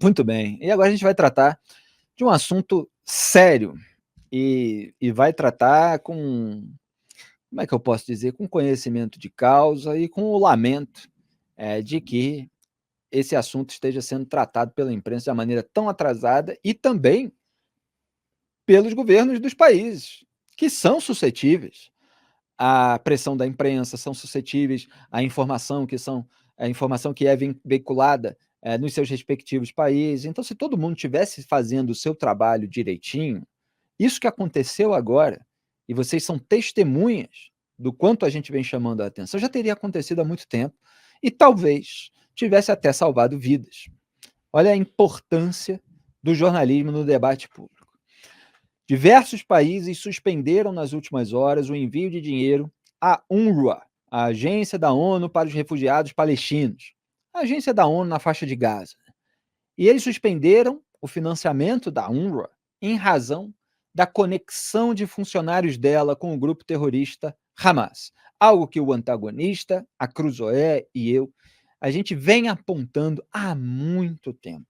Muito bem. E agora a gente vai tratar de um assunto sério e vai tratar com, como é que eu posso dizer, com conhecimento de causa e com o lamento de que esse assunto esteja sendo tratado pela imprensa de uma maneira tão atrasada e também pelos governos dos países, que são suscetíveis à pressão da imprensa, são suscetíveis à informação a informação que é veiculada nos seus respectivos países. Então, se todo mundo tivesse fazendo o seu trabalho direitinho, isso que aconteceu agora, e vocês são testemunhas do quanto a gente vem chamando a atenção, já teria acontecido há muito tempo e talvez tivesse até salvado vidas. Olha a importância do jornalismo no debate público. Diversos países suspenderam nas últimas horas o envio de dinheiro à UNRWA, a Agência da ONU para os Refugiados Palestinos, a agência da ONU na faixa de Gaza. E eles suspenderam o financiamento da UNRWA em razão da conexão de funcionários dela com o grupo terrorista Hamas, algo que o antagonista, a Cruzoé e eu, a gente vem apontando há muito tempo.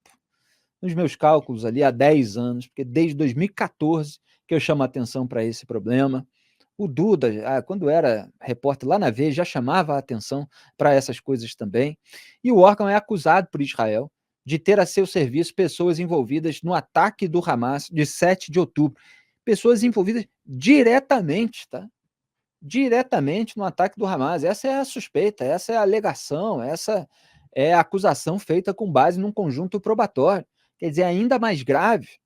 Nos meus cálculos ali há 10 anos, porque desde 2014 que eu chamo a atenção para esse problema. O Duda, quando era repórter lá na Veja, já chamava a atenção para essas coisas também. E o órgão é acusado por Israel de ter a seu serviço pessoas envolvidas no ataque do Hamas de 7 de outubro. Pessoas envolvidas diretamente, tá? Diretamente no ataque do Hamas. Essa é a suspeita, essa é a alegação, essa é a acusação feita com base num conjunto probatório. Quer dizer, ainda mais grave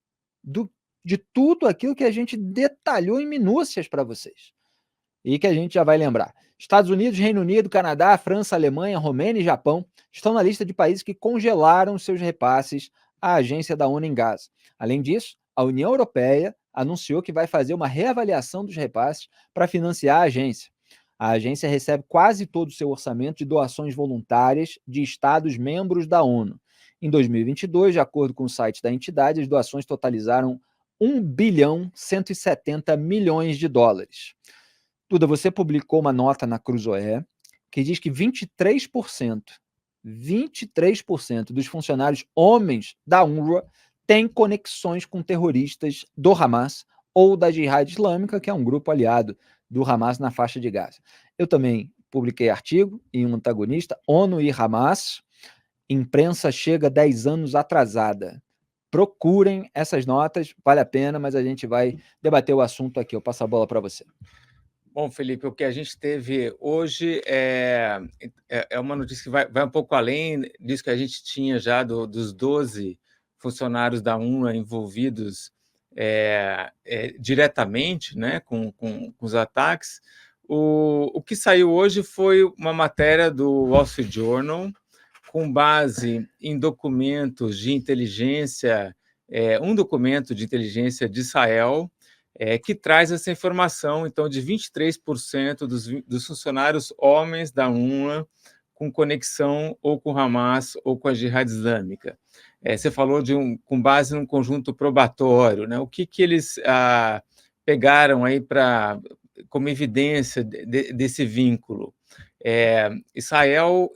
de tudo aquilo que a gente detalhou em minúcias para vocês. E que a gente já vai lembrar. Estados Unidos, Reino Unido, Canadá, França, Alemanha, Romênia e Japão estão na lista de países que congelaram seus repasses à agência da ONU em Gaza. Além disso, a União Europeia anunciou que vai fazer uma reavaliação dos repasses para financiar a agência. A agência recebe quase todo o seu orçamento de doações voluntárias de Estados membros da ONU. Em 2022, de acordo com o site da entidade, as doações totalizaram 1 bilhão 170 milhões de dólares. Duda, você publicou uma nota na Cruzoé que diz que 23% dos funcionários homens da UNRWA têm conexões com terroristas do Hamas ou da Jihad Islâmica, que é um grupo aliado do Hamas na faixa de Gaza. Eu também publiquei artigo em um antagonista, ONU e Hamas, imprensa chega 10 anos atrasada. Procurem essas notas, vale a pena, mas a gente vai debater o assunto aqui. Eu passo a bola para você. Bom, Felipe, o que a gente teve hoje é uma notícia que vai um pouco além disso que a gente tinha já dos 12 funcionários da UNRWA envolvidos diretamente, né, com os ataques. O que saiu hoje foi uma matéria do Wall Street Journal, com base em documentos de inteligência, um documento de inteligência de Israel, que traz essa informação, então, de 23% dos funcionários homens da UNRWA com conexão ou com Hamas ou com a Jihad Islâmica. Você falou com base num conjunto probatório, né? O que eles pegaram aí como evidência desse vínculo? Israel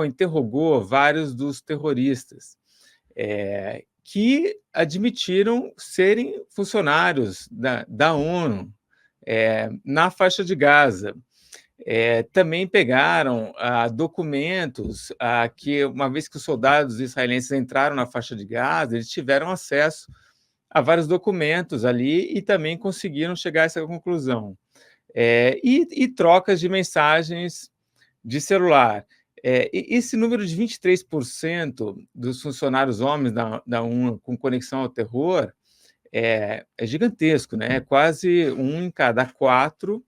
interrogou vários dos terroristas, que admitiram serem funcionários da ONU na faixa de Gaza. Também pegaram documentos que, uma vez que os soldados israelenses entraram na faixa de Gaza, eles tiveram acesso a vários documentos ali e também conseguiram chegar a essa conclusão. E trocas de mensagens de celular. Esse número de 23% dos funcionários homens da UNRWA com conexão ao terror é gigantesco, né? É quase 1 em cada 4,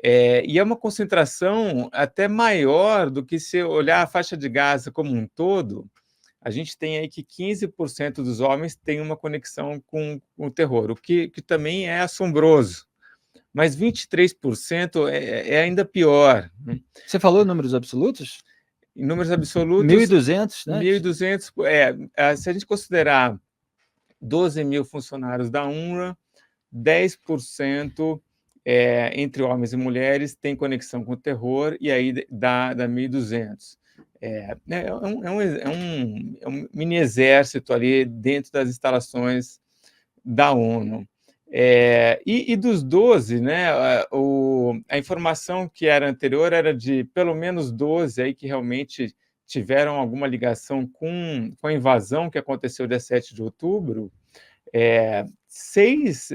e é uma concentração até maior do que se olhar a faixa de Gaza como um todo. A gente tem aí que 15% dos homens têm uma conexão com o terror, o que também é assombroso. Mas 23% é ainda pior. Você falou números absolutos? Em números absolutos, 1.200, né? 1.200, se a gente considerar 12 mil funcionários da UNRWA, 10% entre homens e mulheres tem conexão com o terror, e aí dá 1.200. É um mini exército ali dentro das instalações da ONU. E dos 12, né, a informação que era anterior era de pelo menos 12 aí que realmente tiveram alguma ligação com a invasão que aconteceu dia 7 de outubro. 6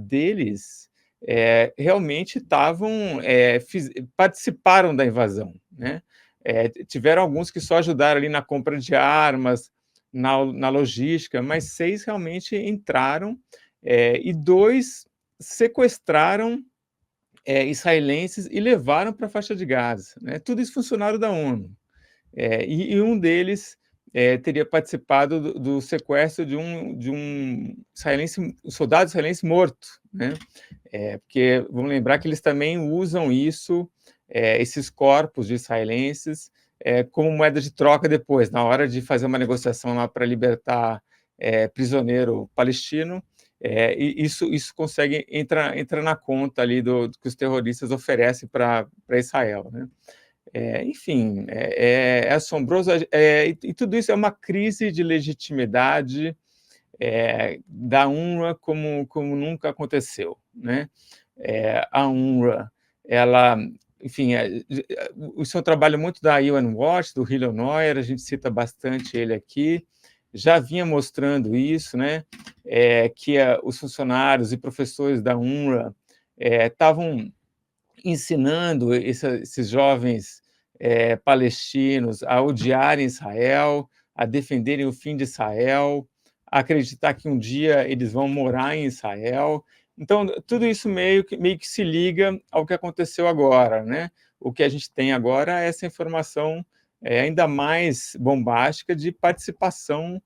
deles realmente participaram da invasão, né? Tiveram alguns que só ajudaram ali na compra de armas, na logística, mas 6 realmente entraram, e 2 sequestraram israelenses e levaram para a faixa de Gaza, né? Tudo isso funcionário da ONU. E um deles teria participado do sequestro de um soldado israelense morto, né? Porque vamos lembrar que eles também usam esses corpos de israelenses, como moeda de troca depois, na hora de fazer uma negociação lá para libertar prisioneiro palestino. E isso consegue entrar na conta ali do que os terroristas oferecem para Israel, né? Enfim, é assombroso, e tudo isso é uma crise de legitimidade da UNRWA como nunca aconteceu, né? A UNRWA, ela, enfim, isso é um trabalho muito da UN Watch, do Hillel Neuer, a gente cita bastante ele aqui, já vinha mostrando isso, né? Que os funcionários e professores da UNRWA estavam ensinando esses jovens palestinos a odiarem Israel, a defenderem o fim de Israel, a acreditar que um dia eles vão morar em Israel. Então, tudo isso meio que se liga ao que aconteceu agora, né? O que a gente tem agora é essa informação ainda mais bombástica de participação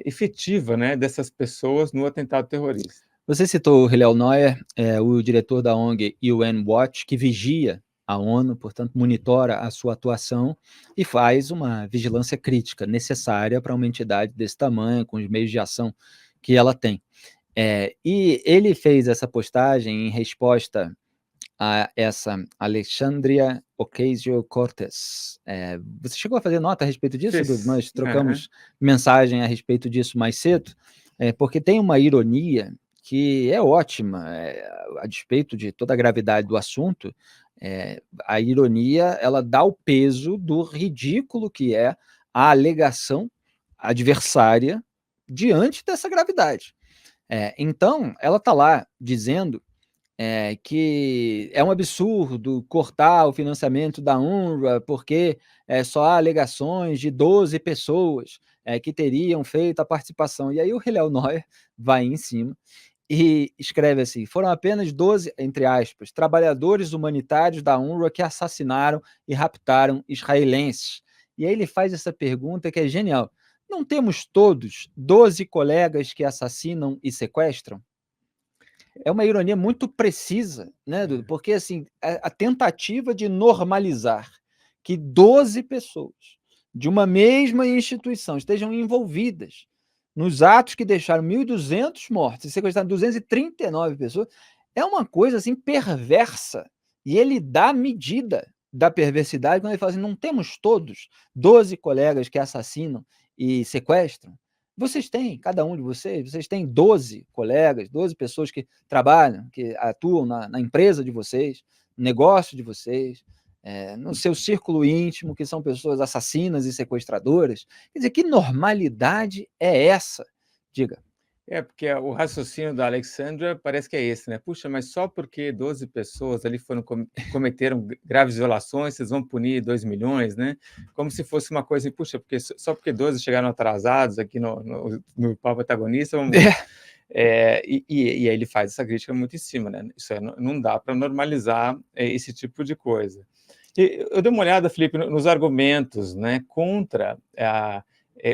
efetiva, né, dessas pessoas no atentado terrorista. Você citou o Hillel Neuer, o diretor da ONG UN Watch, que vigia a ONU, portanto, monitora a sua atuação e faz uma vigilância crítica necessária para uma entidade desse tamanho, com os meios de ação que ela tem. E ele fez essa postagem em resposta a essa Alexandria Ocasio-Cortez. Você chegou a fazer nota a respeito disso? Nós trocamos mensagem a respeito disso mais cedo, porque tem uma ironia que é ótima, a despeito de toda a gravidade do assunto, a ironia ela dá o peso do ridículo que é a alegação adversária diante dessa gravidade. Então, ela está lá dizendo que é um absurdo cortar o financiamento da UNRWA, porque só há alegações de 12 pessoas que teriam feito a participação. E aí o Hillel Neuer vai em cima e escreve assim: foram apenas 12, entre aspas, trabalhadores humanitários da UNRWA que assassinaram e raptaram israelenses. E aí ele faz essa pergunta que é genial: não temos todos 12 colegas que assassinam e sequestram? É uma ironia muito precisa, né, Dudu? Porque assim, a tentativa de normalizar que 12 pessoas de uma mesma instituição estejam envolvidas nos atos que deixaram 1.200 mortos e sequestraram 239 pessoas é uma coisa assim perversa. E ele dá a medida da perversidade quando ele fala assim: não temos todos 12 colegas que assassinam e sequestram? Vocês têm, cada um de vocês têm 12 colegas, 12 pessoas que trabalham, que atuam na empresa de vocês, no negócio de vocês, no seu círculo íntimo, que são pessoas assassinas e sequestradoras. Quer dizer, que normalidade é essa? Diga. Porque o raciocínio da Alexandra parece que é esse, né? Puxa, mas só porque 12 pessoas ali cometeram graves violações, vocês vão punir 2 milhões, né? Como se fosse uma coisa, puxa, porque só porque 12 chegaram atrasados aqui no Pau Protagonista, vamos... E aí ele faz essa crítica muito em cima, né? Isso não dá para normalizar esse tipo de coisa. E eu dei uma olhada, Felipe, nos argumentos, né, contra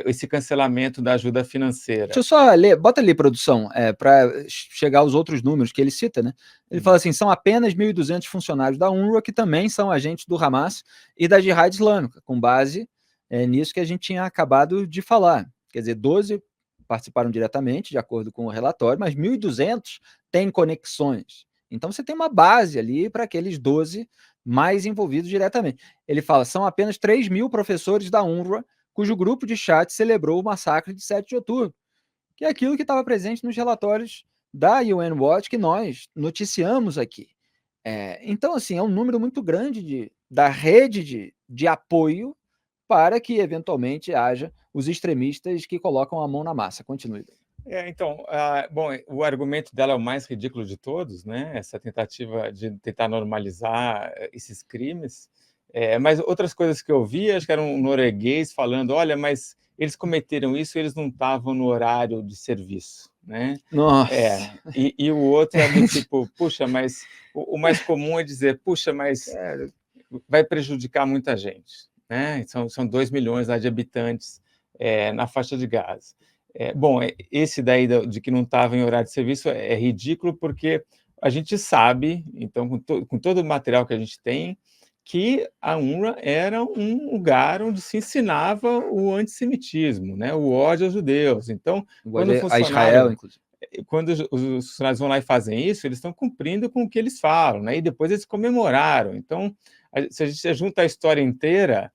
esse cancelamento da ajuda financeira. Deixa eu só ler, bota ali, produção, para chegar aos outros números que ele cita, né? Ele fala assim: são apenas 1.200 funcionários da UNRWA que também são agentes do Hamas e da Jihad Islâmica, com base nisso que a gente tinha acabado de falar. Quer dizer, 12 participaram diretamente, de acordo com o relatório, mas 1.200 têm conexões. Então você tem uma base ali para aqueles 12 mais envolvidos diretamente. Ele fala, são apenas 3 mil professores da UNRWA, cujo grupo de chat celebrou o massacre de 7 de outubro, que é aquilo que estava presente nos relatórios da UN Watch que nós noticiamos aqui. Então, assim, é um número muito grande da rede de apoio para que, eventualmente, haja os extremistas que colocam a mão na massa. Continue. Então, bom, o argumento dela é o mais ridículo de todos, né? Essa tentativa de tentar normalizar esses crimes. Mas outras coisas que eu vi, acho que era um norueguês falando, olha, mas eles cometeram isso, eles não estavam no horário de serviço, né? Nossa! E o outro é do tipo, puxa, mas o mais comum é dizer, puxa, mas vai prejudicar muita gente, né? São 2 milhões lá de habitantes na faixa de Gaza. Bom, esse daí de que não estava em horário de serviço é ridículo, porque a gente sabe, então, com todo o material que a gente tem, que a UNRWA era um lugar onde se ensinava o antissemitismo, né? O ódio aos judeus. Então, quando o a Israel, funcionário inclusive. quando os funcionários vão lá e fazem isso, eles estão cumprindo com o que eles falam, né? E depois eles comemoraram. Então, se a gente junta a história inteira,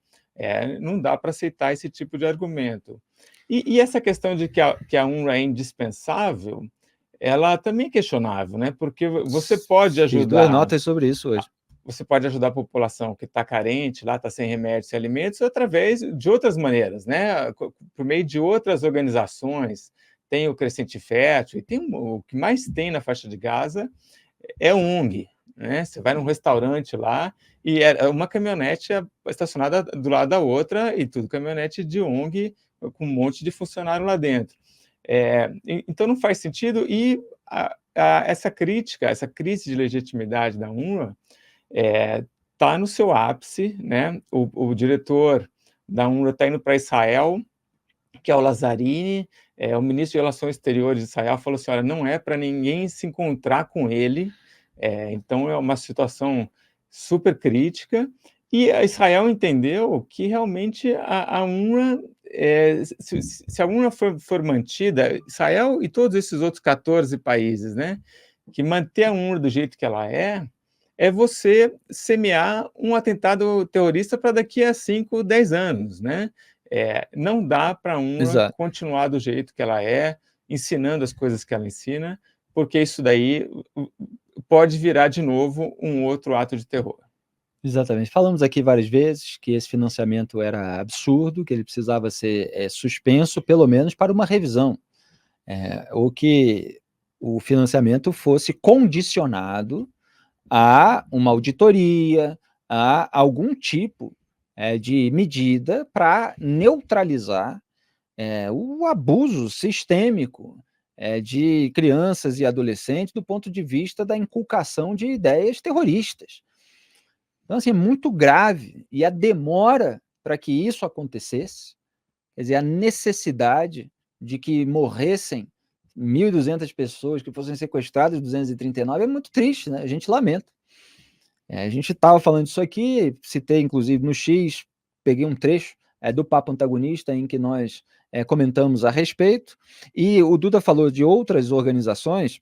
não dá para aceitar esse tipo de argumento. E essa questão de que a UNRWA é indispensável, ela também é questionável, né? Porque você pode Fiz 2 ajudar, notas sobre isso hoje. você pode ajudar a população que está carente, lá está sem remédios, sem alimentos, através de outras maneiras, né? Por meio de outras organizações. Tem o Crescente Fértil, e tem o que mais tem na faixa de Gaza é ONG, né? Você vai num restaurante lá e é uma caminhonete estacionada do lado da outra, e tudo caminhonete de ONG com um monte de funcionário lá dentro. Então não faz sentido, e essa crítica, essa crise de legitimidade da UNRWA está no seu ápice, né? O diretor da UNRWA está indo para Israel, que é o Lazzarini, o ministro de Relações Exteriores de Israel, falou assim, olha, não é para ninguém se encontrar com ele, então é uma situação super crítica, e a Israel entendeu que realmente a UNRWA, se a UNRWA for mantida, Israel e todos esses outros 14 países, né, que manter a UNRWA do jeito que ela é você semear um atentado terrorista para daqui a 5, 10 anos, né? Não dá para a UNRWA Exato. continuar do jeito que ela ensinando as coisas que ela ensina, porque isso daí pode virar de novo um outro ato de terror. Exatamente. Falamos aqui várias vezes que esse financiamento era absurdo, que ele precisava ser suspenso, pelo menos para uma revisão, ou que o financiamento fosse condicionado a uma auditoria, a algum tipo de medida para neutralizar o abuso sistêmico de crianças e adolescentes do ponto de vista da inculcação de ideias terroristas. Então, assim, é muito grave, e a demora para que isso acontecesse, quer dizer, a necessidade de que morressem 1.200 pessoas, que fossem sequestradas 239, é muito triste, né? A gente lamenta. A gente estava falando disso aqui, citei inclusive no X, peguei um trecho do Papo Antagonista em que nós comentamos a respeito, e o Duda falou de outras organizações.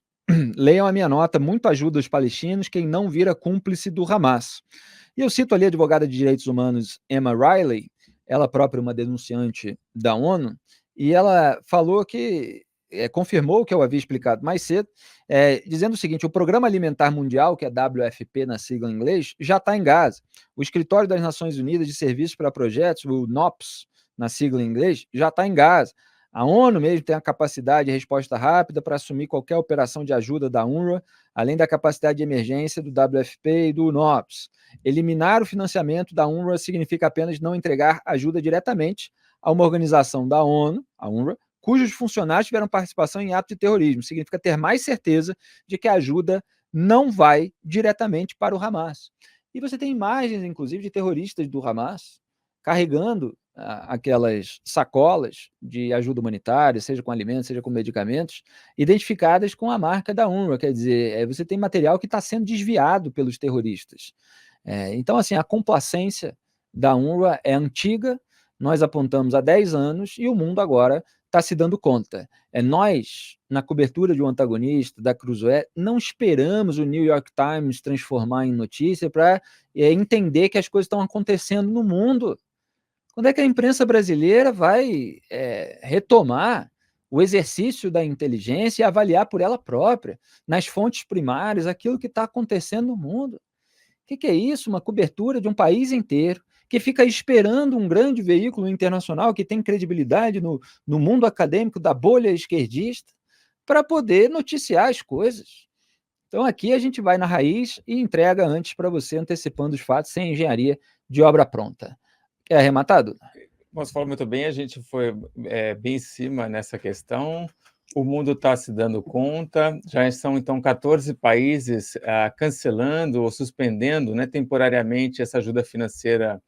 Leiam a minha nota, muito ajuda os palestinos, quem não vira cúmplice do Hamas. E eu cito ali a advogada de direitos humanos Emma Riley, ela própria uma denunciante da ONU, e ela falou que, confirmou o que eu havia explicado mais cedo, dizendo o seguinte: o Programa Alimentar Mundial, que é WFP na sigla em inglês, já está em Gaza. O Escritório das Nações Unidas de Serviços para Projetos, o NOPS, na sigla em inglês, já está em Gaza. A ONU mesmo tem a capacidade de resposta rápida para assumir qualquer operação de ajuda da UNRWA, além da capacidade de emergência do WFP e do NOPS. Eliminar o financiamento da UNRWA significa apenas não entregar ajuda diretamente a uma organização da ONU, a UNRWA, cujos funcionários tiveram participação em atos de terrorismo. Significa ter mais certeza de que a ajuda não vai diretamente para o Hamas. E você tem imagens, inclusive, de terroristas do Hamas carregando aquelas sacolas de ajuda humanitária, seja com alimentos, seja com medicamentos, identificadas com a marca da UNRWA. Quer dizer, você tem material que está sendo desviado pelos terroristas. Então, assim, a complacência da UNRWA é antiga, nós apontamos há 10 anos, e o mundo agora está se dando conta. Nós na cobertura de um antagonista, da Cruzoé, não esperamos o New York Times transformar em notícia para entender que as coisas estão acontecendo no mundo. Quando é que a imprensa brasileira vai retomar o exercício da inteligência e avaliar por ela própria, nas fontes primárias, aquilo que está acontecendo no mundo? O que é isso? Uma cobertura de um país inteiro que fica esperando um grande veículo internacional que tem credibilidade no mundo acadêmico da bolha esquerdista para poder noticiar as coisas. Então aqui a gente vai na raiz e entrega antes para você, antecipando os fatos, sem engenharia de obra pronta. Quer arrematar, Duda? Você falou muito bem, a gente foi bem em cima nessa questão. O mundo está se dando conta, já são então 14 países cancelando ou suspendendo, né, temporariamente essa ajuda financeira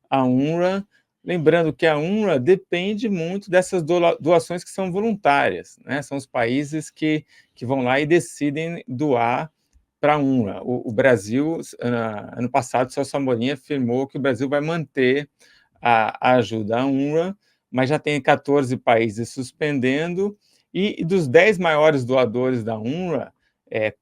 à UNRWA. Lembrando que a UNRWA depende muito dessas doações que são voluntárias, né? São os países que vão lá e decidem doar para a UNRWA. O Brasil, ano passado, o Celso Amorim afirmou que o Brasil vai manter a ajuda à UNRWA, mas já tem 14 países suspendendo, e dos 10 maiores doadores da UNRWA,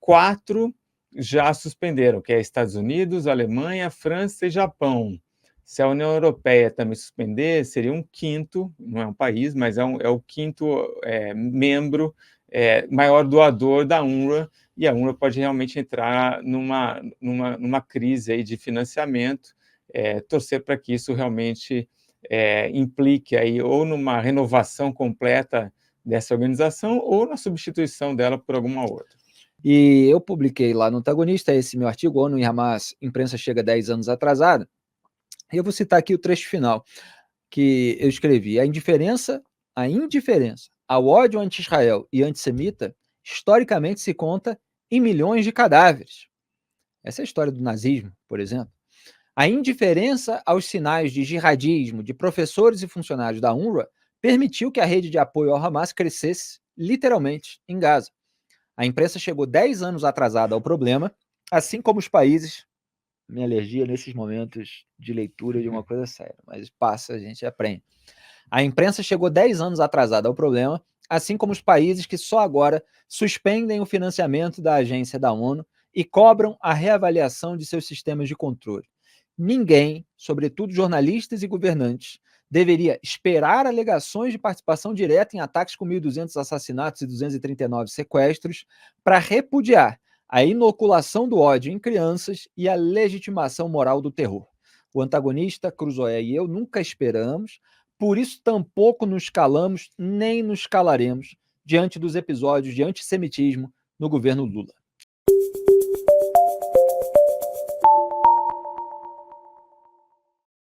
4 já suspenderam, que é Estados Unidos, Alemanha, França e Japão. Se a União Europeia também suspender, seria um quinto, não é um país, mas é o quinto membro, maior doador da UNRWA, e a UNRWA pode realmente entrar numa crise aí de financiamento, torcer para que isso realmente implique aí ou numa renovação completa dessa organização ou na substituição dela por alguma outra. E eu publiquei lá no Antagonista esse meu artigo, ONU e Hamas, imprensa chega 10 anos atrasada, e eu vou citar aqui o trecho final, que eu escrevi: a indiferença ao ódio anti-Israel e antissemita, historicamente se conta em milhões de cadáveres. Essa é a história do nazismo, por exemplo. A indiferença aos sinais de jihadismo de professores e funcionários da UNRWA permitiu que a rede de apoio ao Hamas crescesse, literalmente, em Gaza. A imprensa chegou 10 anos atrasada ao problema, assim como os países. Minha alergia nesses momentos de leitura de uma coisa séria, mas passa, a gente aprende. A imprensa chegou 10 anos atrasada ao problema, assim como os países que só agora suspendem o financiamento da agência da ONU e cobram a reavaliação de seus sistemas de controle. Ninguém, sobretudo jornalistas e governantes, deveria esperar alegações de participação direta em ataques com 1.200 assassinatos e 239 sequestros para repudiar a inoculação do ódio em crianças e a legitimação moral do terror. O antagonista, Cruzoé e eu nunca esperamos, por isso tampouco nos calamos nem nos calaremos diante dos episódios de antissemitismo no governo Lula.